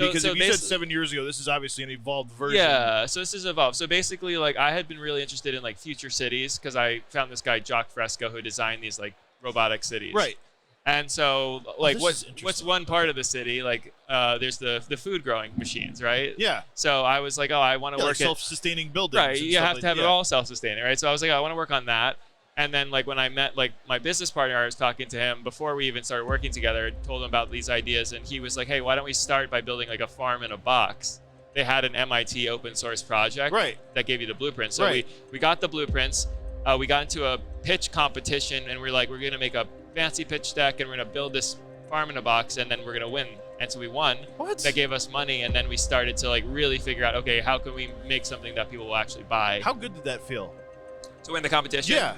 Because if you said 7 years ago, this is obviously an evolved version. Yeah, so this is evolved. So basically, like, I had been really interested in like future cities because I found this guy Jock Fresco who designed these like robotic cities. Right. And so, like, what's one part of the city? Like, there's the food growing machines, right? Yeah. So I was like, oh, I want to work like self-sustaining buildings. Right. You have to have it all self-sustaining, right? So I was like, oh, I want to work on that. And then, like, when I met like my business partner, I was talking to him before we even started working together. I told him about these ideas, and he was like, hey, why don't we start by building like a farm in a box? They had an MIT open source project that gave you the blueprints. So we got the blueprints. We got into a pitch competition, and we're going to make a fancy pitch deck, and we're going to build this farm in a box, and then we're going to win. And so we won. What? That gave us money, and then we started to like really figure out, okay, how can we make something that people will actually buy? How good did that feel? To win the competition? Yeah.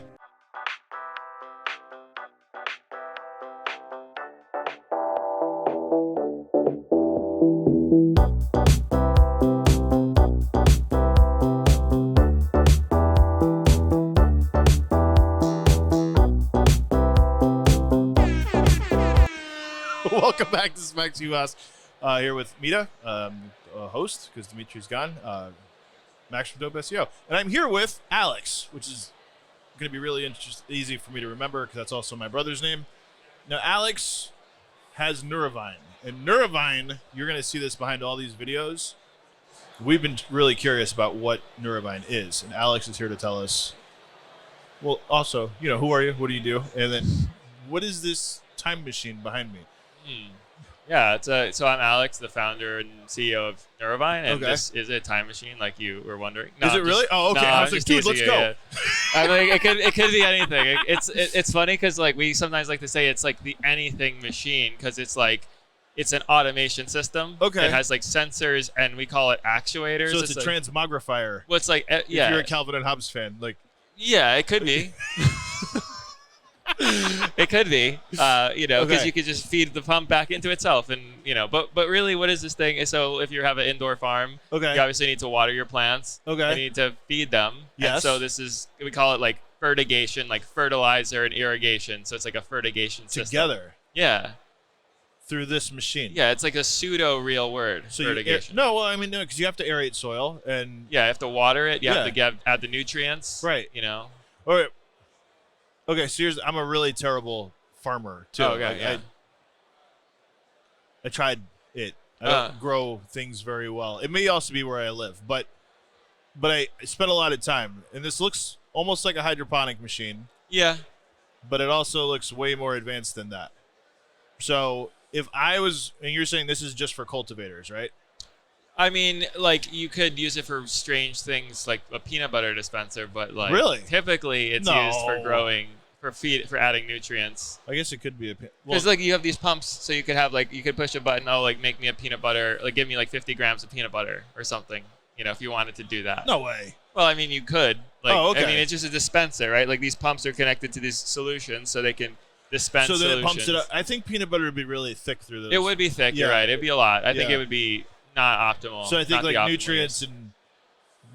Welcome back to Specs US. Here with Mita, host, because Dimitri's gone. Max from Dope SEO. And I'm here with Alex, which is going to be really easy for me to remember because that's also my brother's name. Now, Alex has Nuravine. And Nuravine, you're going to see this behind all these videos. We've been really curious about what Nuravine is. And Alex is here to tell us, well, also, who are you? What do you do? And then what is this time machine behind me? Yeah, so I'm Alex, the founder and CEO of Nuravine, and this is a time machine, like you were wondering. No, is it really? Oh, okay. I was like, dude, let's go. Yeah. I mean, it could be anything. It's funny because like we sometimes like to say it's like the anything machine because it's like it's an automation system. Okay. It has like sensors and we call it actuators. So it's a like, transmogrifier. Well, it's like If you're a Calvin and Hobbes fan, like. Yeah, it could be. It could be, because you could just feed the pump back into itself, and but really, what is this thing? So if you have an indoor farm, you obviously need to water your plants. You need to feed them. Yes. And so we call it like fertigation, like fertilizer and irrigation. So it's like a fertigation system. Together. Yeah. Through this machine. Yeah, it's like a pseudo real word. So fertigation. No, because you have to aerate soil and. Yeah, you have to water it. You have to add the nutrients. Right. All right. Okay, so I'm a really terrible farmer too. I tried it. I don't grow things very well. It may also be where I live, but I spent a lot of time, and this looks almost like a hydroponic machine. Yeah. But it also looks way more advanced than that. So if I was, and you're saying this is just for cultivators, right? I mean, like, you could use it for strange things like a peanut butter dispenser, but like typically it's used for growing, for adding nutrients. I guess it could be because like you have these pumps, so you could have like you could push a button, make me a peanut butter, like give me like 50 grams of peanut butter or something, if you wanted to do that. No way. Well, I mean, you could. Like, okay. I mean, it's just a dispenser, right? Like these pumps are connected to these solutions, so they can dispense solutions. So then it pumps it up. I think peanut butter would be really thick through those. It would be thick. You're right. It'd be a lot. I think it would be not optimal. So I think like nutrients and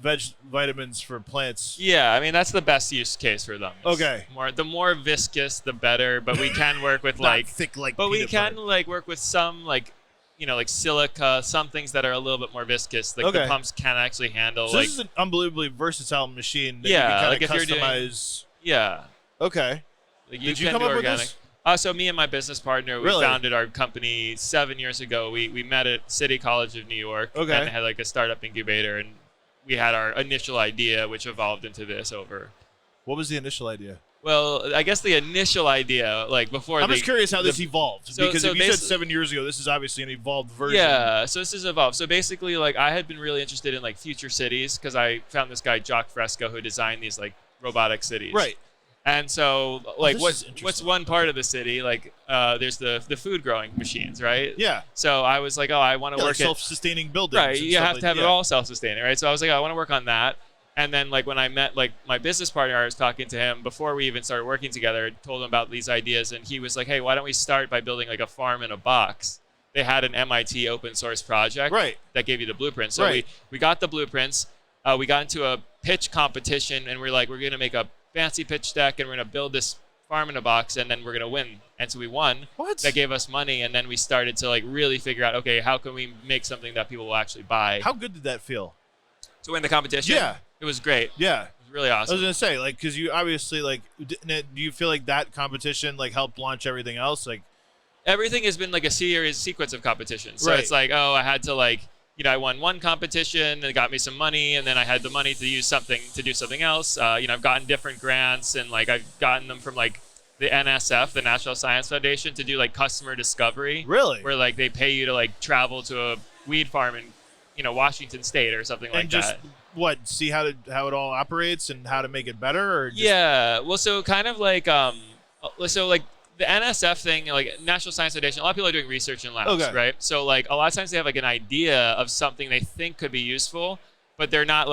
vitamins for plants. Yeah, I mean that's the best use case for them. It's the more viscous, the better. But we can work with like thick like. But we can butter. like work with some like like silica, some things that are a little bit more viscous. Like the pumps can actually handle. So this is an unbelievably versatile machine. That Yeah, you can like if customize. you're doing. Yeah. Okay. Like Did you come up with this? So me and my business partner, we founded our company 7 years ago. We met at City College of New York and had like a startup incubator, and we had our initial idea, which evolved into this over. What was the initial idea? Well, I guess the initial idea, like before. I'm just curious how this evolved, because if you said 7 years ago, this is obviously an evolved version. Yeah, so this is evolved. So basically, like I had been really interested in like future cities because I found this guy Jock Fresco who designed these like robotic cities. Right. And so, like, what's one part of the city? Like, there's the food growing machines, right? Yeah. So I was like, oh, I want to work like self-sustaining buildings. Right. You have to have it all self-sustaining, right? So I was like, I want to work on that. And then, like, when I met like my business partner, I was talking to him before we even started working together. I told him about these ideas, and he was like, hey, why don't we start by building like a farm in a box? They had an MIT open source project that gave you the blueprints. So we got the blueprints. We got into a pitch competition, and we're going to make a fancy pitch deck, and we're going to build this farm in a box, and then we're gonna win. And so we won. What? That gave us money, and then we started to like really figure out, okay, how can we make something that people will actually buy? How good did that feel? To win the competition? Yeah. It was great. Yeah. It was really I was awesome. gonna say, like, because you obviously like, do you feel like that competition like helped launch everything else? Like, Everything has been like a sequence of competitions. So Right. it's like, oh, I had to like, I won one competition and it got me some money, and then I had the money to use something to do something else. I've gotten different grants, and like I've gotten them from like the NSF, the National Science Foundation, to do like customer discovery. Really? Where like they pay you to like travel to a weed farm in, Washington State or something like and just that. what? See how it all operates and how to make it better, or just, Yeah. Well, so kind of like the NSF thing, like National Science Foundation, a lot of people are doing research in labs, Okay. right? So like a lot of times they have like an idea of something they think could be useful, but they're not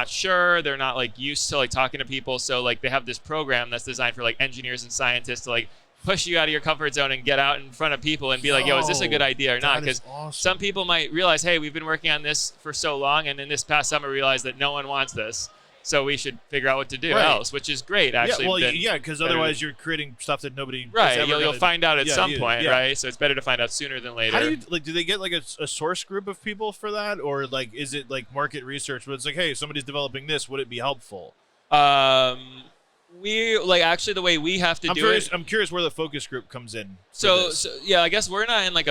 sure, they're not like used to like talking to people. So like they have this program that's designed for like engineers and scientists to like push you out of your comfort zone and get out in front of people and be like, yo, is this a good idea or not? That is Because awesome. some people might realize, hey, we've been working on this for so long, and in this past summer realized that no one wants this. So we should figure out what to do Right. else, which is great, actually. Yeah, well, been yeah, because better otherwise than- you're creating stuff that nobody is Right, ever you'll gonna- find out at Yeah, some point, yeah. right? So it's better to find out sooner than later. How do you like? Do they get like a source group of people for that, or like is it like market research where it's like, hey, somebody's developing this, would it be helpful? We like actually the way we have to do it. I'm curious where the focus group comes in. for So this. yeah, I guess we're not in like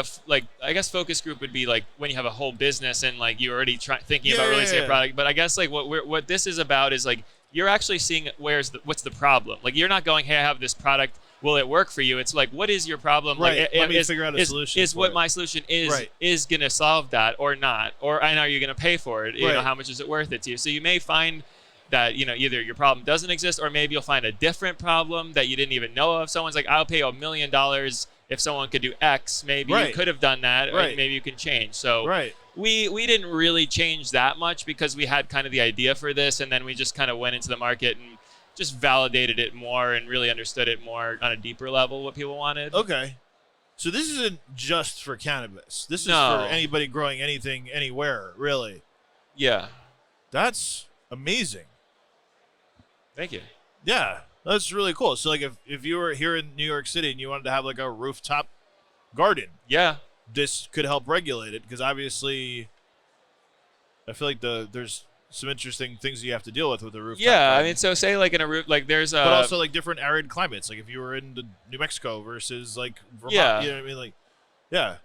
I guess focus group would be like when you have a whole business and like you're already thinking about releasing a product. But I guess like what this is about is like you're actually seeing what's the problem. Like you're not going, hey, I have this product. Will it work for you? It's like, what is your problem? Right. Like, Let me figure out a solution Is for what it. my solution is Right. is going to solve that or not? And are you going to pay for it? You know, Right. how much is it worth it to you? So you may find that either your problem doesn't exist, or maybe you'll find a different problem that you didn't even know of. Someone's like, I'll pay $1 million if someone could do X. Maybe Right. you could have done that, or Right. maybe you can change. So Right. we didn't really change that much because we had kind of the idea for this, and then we just kind of went into the market and just validated it more and really understood it more on a deeper level what people wanted. Okay. So this isn't just for cannabis. This is No. for anybody growing anything anywhere, really. Yeah. That's amazing. Thank you. Yeah, that's really cool. So like if you were here in New York City and you wanted to have like a rooftop garden, Yeah. this could help regulate it, because obviously I feel like there's some interesting things you have to deal with a rooftop Yeah. garden. I mean, so say like in a roof, like there's a. but also like different arid climates. Like if you were in New Mexico versus like Vermont, Yeah. you know what I mean? Like, yeah.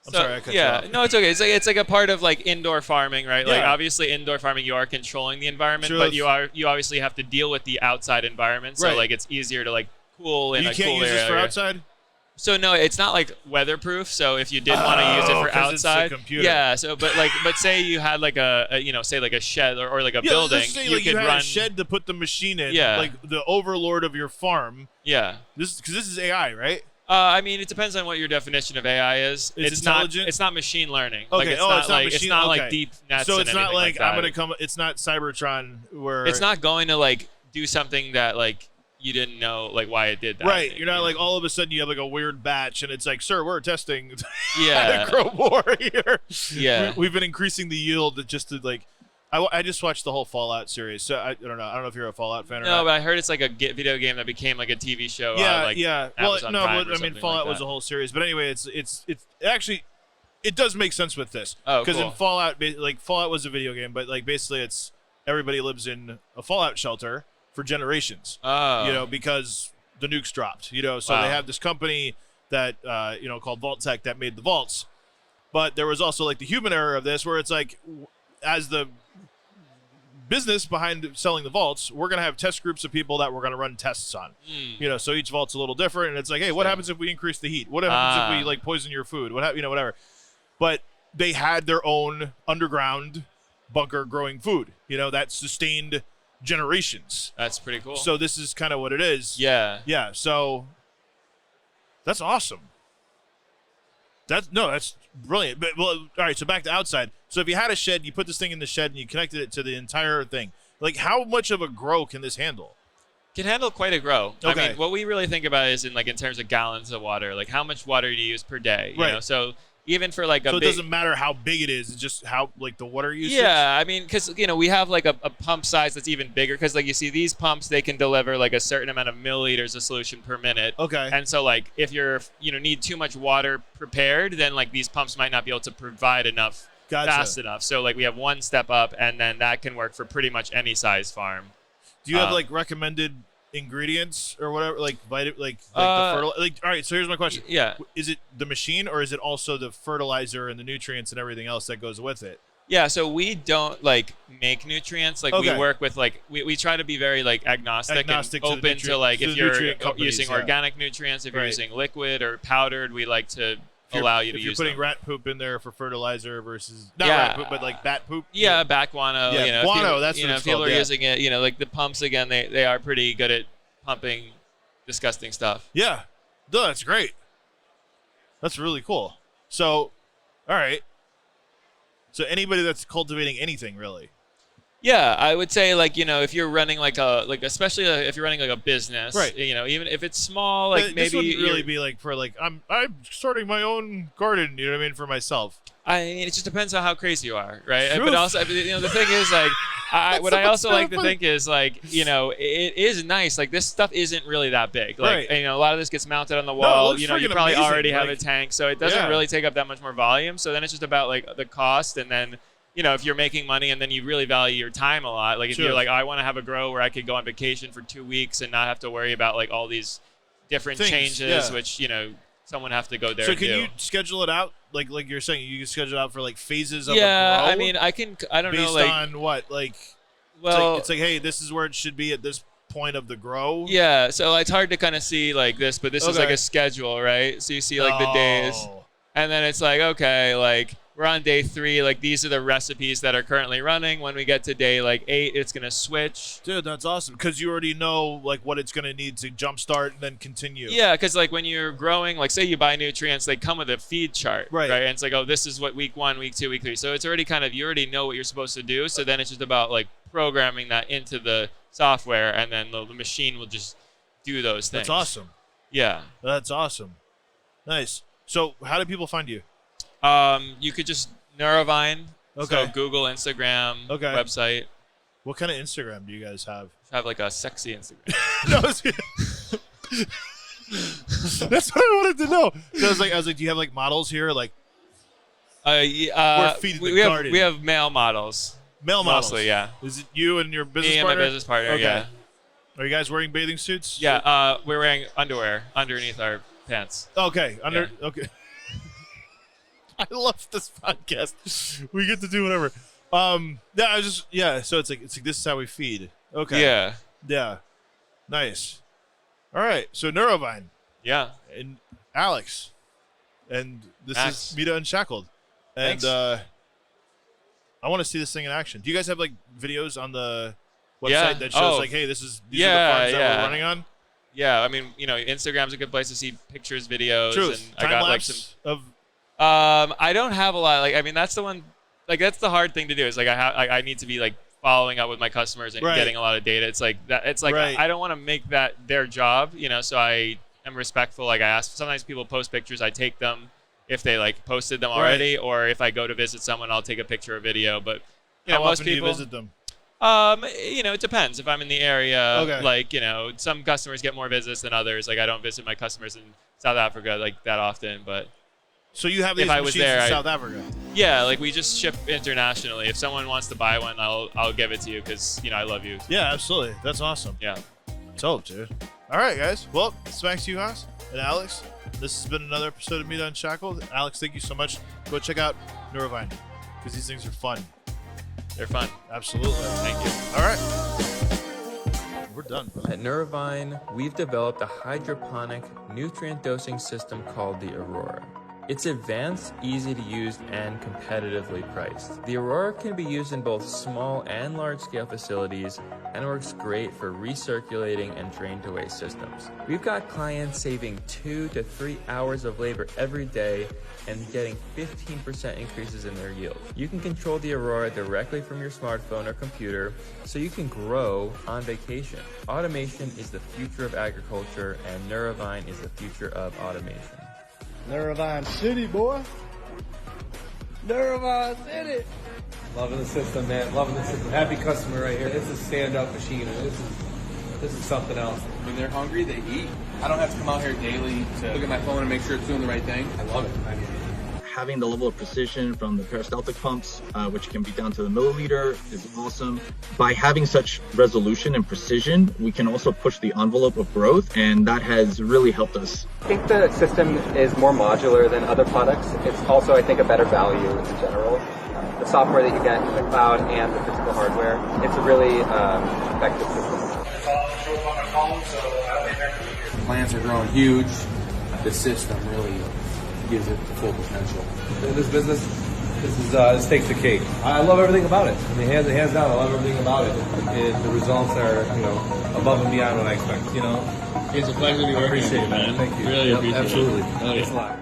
I'm So, sorry, I cut you yeah, off. no, it's okay. It's like a part of like indoor farming, right? Like Yeah. obviously indoor farming, you are controlling the environment, True. but you obviously have to deal with the outside environment. So Right. like it's easier to like cool in You a can't cool use this for area. outside? So no, it's not like weatherproof. So if you did want to use it for 'cause it's a outside, computer. yeah. So but say you had like a say like a shed or like a Yeah, building, let's say you like could you had run. a shed to put the machine in, Yeah. like the overlord of your farm. Yeah. Because this is AI, right? I mean, it depends on what your definition of AI is. It's It's not. intelligent? It's not machine learning. Okay. Like, it's Oh, not it's not like it's machine- not okay. like deep nets. So and it's not anything like that. I'm gonna come. It's not Cybertron where It's not going to like do something that like you didn't know like why it did that. right. You're not like all of a sudden you have like a weird batch and it's like, sir, we're testing how Yeah. to grow more here. Yeah. We've been increasing the yield just to like. I just watched the whole Fallout series, so I don't know. I don't know if you're a Fallout fan or No, not. but I heard it's like a video game that became like a TV show. Yeah, like yeah. Well, Amazon no, Prime but or I mean, something Fallout like was that. a whole series. But anyway, it's actually it does make sense with this. Oh, Because in cool. Fallout, like Fallout was a video game, but like basically it's everybody lives in a Fallout shelter for generations. Oh. Because the nukes dropped. So Wow. they have this company that called Vault Tech that made the vaults. But there was also like the human error of this, where it's like, as the business behind selling the vaults, we're gonna have test groups of people that we're gonna run tests on. So each vault's a little different, and it's like, hey, what happens if we increase the heat? What happens if we like poison your food? Whatever. But they had their own underground bunker growing food. That sustained generations. That's pretty cool. So this is kind of what it is. yeah. Yeah. So that's awesome. That's brilliant. But well, all right. So back to outside. So if you had a shed, you put this thing in the shed and you connected it to the entire thing. Like, how much of a grow can this handle? Can handle quite a grow. Okay. I mean, what we really think about is in terms of gallons of water. Like how much water do you use per day? You Right. know? So even for like a So it big, doesn't matter how big it is. It's just how like the water usage. yeah, I mean, because we have like a pump size that's even bigger. Because like you see these pumps, they can deliver like a certain amount of milliliters of solution per minute. Okay. And so like if you're need too much water prepared, then like these pumps might not be able to provide enough fast enough. So like we have one step up, and then that can work for pretty much any size farm. Do you have like recommended ingredients or whatever, like the fertilizer? Like, all right. So here's my question. Yeah. Is it the machine, or is it also the fertilizer and the nutrients and everything else that goes with it? Yeah, so we don't like make nutrients. Like we work with like we try to be very like agnostic and open to like if you're using organic nutrients, if you're using liquid or powdered, we like to allow you to use them. If you're putting rat poop in there for fertilizer versus not rat poop, but like bat poop. Yeah, bat guano. Yeah, guano. That's what it's people called. Are using it. Like the pumps again. They are pretty good at pumping disgusting stuff. Yeah, no, that's great. That's really cool. So, all right. So anybody that's cultivating anything, really. Yeah, I would say like if you're running especially if you're running like a business, right? Even if it's small, like this maybe wouldn't really be like for like I'm starting my own garden. You know what I mean, for myself. I mean, it just depends on how crazy you are, right? Truth. But also, the thing is like, what I also like to think is like, it is nice. Like this stuff isn't really that big. Like a lot of this gets mounted on the wall. You probably already have a tank, so it doesn't really take up that much more volume. So then it's just about like the cost, and then. If you're making money and then you really value your time a lot, like if you're like, I want to have a grow where I could go on vacation for 2 weeks and not have to worry about like all these different changes, which, someone have to go there. So can you schedule it out? Like you're saying, you can schedule it out for like phases of a grow? I mean, I don't know. Based on what? Like, well, it's like, hey, this is where it should be at this point of the grow. Yeah. So it's hard to kind of see like this, but this is like a schedule, right? So you see like the days and then it's like, okay, like, we're on day 3. Like these are the recipes that are currently running. When we get to day like 8, it's gonna switch. Dude, that's awesome because you already know like what it's gonna need to jumpstart and then continue. Yeah, because like when you're growing, like say you buy nutrients, they come with a feed chart, right? And it's like, oh, this is what week 1, week 2, week 3. So it's already you already know what you're supposed to do. So then it's just about like programming that into the software, and then the machine will just do those things. That's awesome. Yeah, that's awesome. Nice. So how do people find you? You could just Nuravine. Okay. So Google, Instagram, website. What kind of Instagram do you guys have? I have like a sexy Instagram. That's what I wanted to know. So I was like, do you have like models here? Like, we're feeding the garden. We have male models. Male models, mostly, yeah. Is it you and your business partner? Me and my business partner. Okay. Yeah. Are you guys wearing bathing suits? Yeah. We're wearing underwear underneath our pants. Okay. Okay. I love this podcast. We get to do whatever. So it's like this is how we feed. Okay. Yeah. Yeah. Nice. All right. So Nuravine. Yeah. And Alex. And this is Mita Unshackled. And Thanks. I want to see this thing in action. Do you guys have like videos on the website that shows like, hey, these are the farms that we're running on? Yeah. I mean, Instagram's a good place to see pictures, videos, Truth. and I got like some of. I don't have a lot. Like, I mean, that's the one. Like, that's the hard thing to do. Is like I need to be like following up with my customers and getting a lot of data. It's like that. It's like I don't want to make that their job. So I am respectful. Like I ask. Sometimes people post pictures. I take them if they like posted them already, or if I go to visit someone, I'll take a picture or video. But how most often people do you visit them? It depends. If I'm in the area, like some customers get more visits than others. Like I don't visit my customers in South Africa like that often, but. So you have these machines in South Africa? Yeah, like we just ship internationally. If someone wants to buy one, I'll give it to you because I love you. Yeah, absolutely. That's awesome. Yeah. Dope, dude. All right, guys. Well, thanks to you guys and Alex. This has been another episode of Mita Unshackled. Alex, thank you so much. Go check out Nuravine because these things are fun. They're fun. Absolutely. Thank you. All right. We're done, bro. At Nuravine, we've developed a hydroponic nutrient dosing system called the Aurora. It's advanced, easy to use, and competitively priced. The Aurora can be used in both small and large-scale facilities and works great for recirculating and drain-to-away systems. We've got clients saving 2 to 3 hours of labor every day and getting 15% increases in their yield. You can control the Aurora directly from your smartphone or computer, so you can grow on vacation. Automation is the future of agriculture, and Nuravine is the future of automation. Nuravine City, boy. Nuravine did it. Loving the system, man. Loving the system. Happy customer right here. This is stand-up machine. This is something else. When they're hungry, they eat. I don't have to come out here daily to look at my phone and make sure it's doing the right thing. I love it. Having the level of precision from the peristaltic pumps, which can be down to the milliliter, is awesome. By having such resolution and precision, we can also push the envelope of growth, and that has really helped us. I think the system is more modular than other products. It's also, I think, a better value in general. The software that you get in the cloud and the physical hardware, it's a really effective system. Plants are growing huge. The system really gives it the full potential. In this business, this takes the cake. I love everything about it. I mean, hands down, I love everything about it. The results are, above and beyond what I expect. It's a pleasure to be working with you, man. Thank you. Really appreciate absolutely. it. Absolutely. Thanks a lot.